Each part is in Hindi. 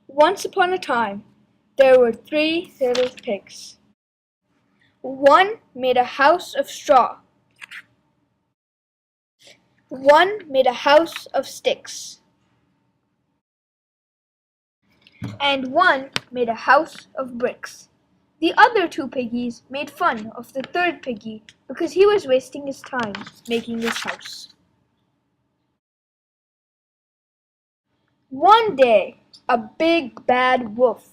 Once upon a time, there were 3 little pigs. One made a house of straw. One made a house of sticks. And one made a house of bricks. The other 2 piggies made fun of the third piggy because he was wasting his time making this house. One day, a big bad wolf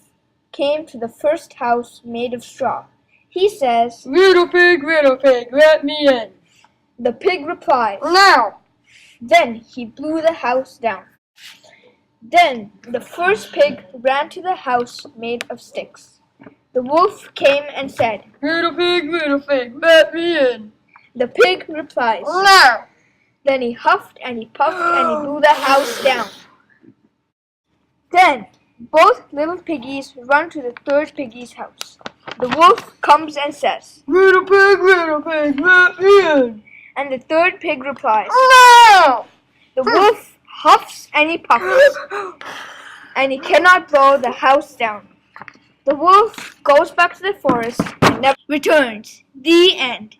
came to the first house made of straw. He says, little pig, let me in." The pig replies, "No." Then he blew the house down. Then the first pig ran to the house made of sticks. The wolf came and said, little pig, let me in." The pig replies, "No." Then he huffed and he puffed and he blew the house down. Then both little piggies run to the third piggy's house. The wolf comes and says, little pig, let me in." And the third pig replies, "No." The wolf huffs and he puffs, and he cannot blow the house down. The wolf goes back to the forest and never returns. The end.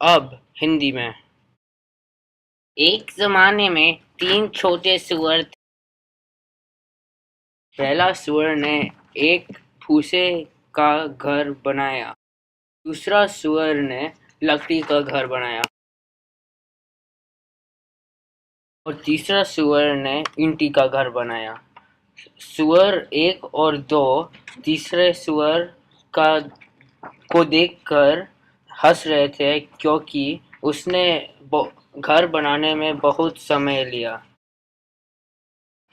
अब हिंदी में। एक जमाने में 3 छोटे सुअर थे। पहला सुअर ने एक भूसे का घर बनाया। दूसरा सुअर ने लकड़ी का घर बनाया और तीसरा सुअर ने ईंटी का घर बनाया। सुअर 1 और 2 तीसरे सुअर को देखकर हंस रहे थे क्योंकि उसने घर बनाने में बहुत समय लिया।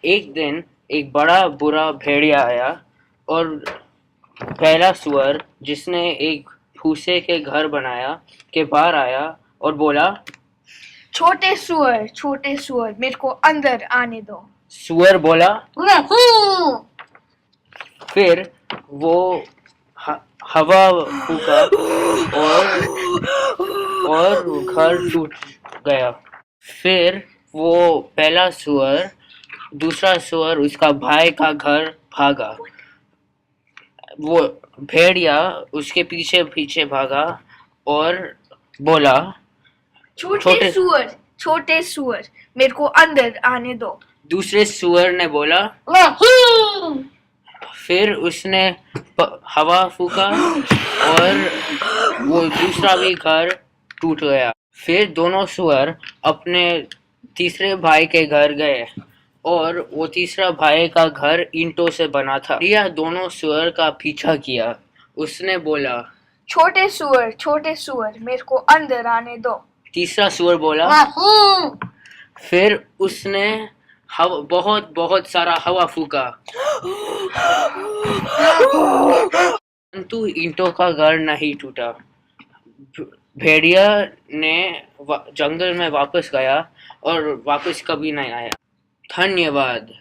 एक दिन एक बड़ा बुरा भेड़िया आया और पहला सुअर जिसने एक भूसे के घर बनाया के बाहर आया और बोला, छोटे सुअर मेरे को अंदर आने दो। सुअर बोला, नहीं। फिर वो हवा फूका और घर टूट गया। फिर वो पहला सुअर दूसरा सुअर उसका भाई का घर भागा। वो भेड़िया उसके पीछे पीछे भागा और बोला, छोटे सुअर मेरे को अंदर आने दो। दूसरे सुअर ने बोला, नहीं। फिर उसने हवा फूका और वो दूसरा भी घर टूट गया। फिर दोनों सुअर अपने तीसरे भाई के घर गए और वो तीसरा भाई का घर ईंटों से बना था। यह दोनों सुअर का पीछा किया। उसने बोला, छोटे सुअर मेरे को अंदर आने दो। तीसरा सुअर बोला, नहीं। फिर उसने बहुत सारा हवा फूका परंतु ईंटों का घर नहीं टूटा। भेड़िया ने जंगल में वापस गया और वापस कभी नहीं आया। धन्यवाद।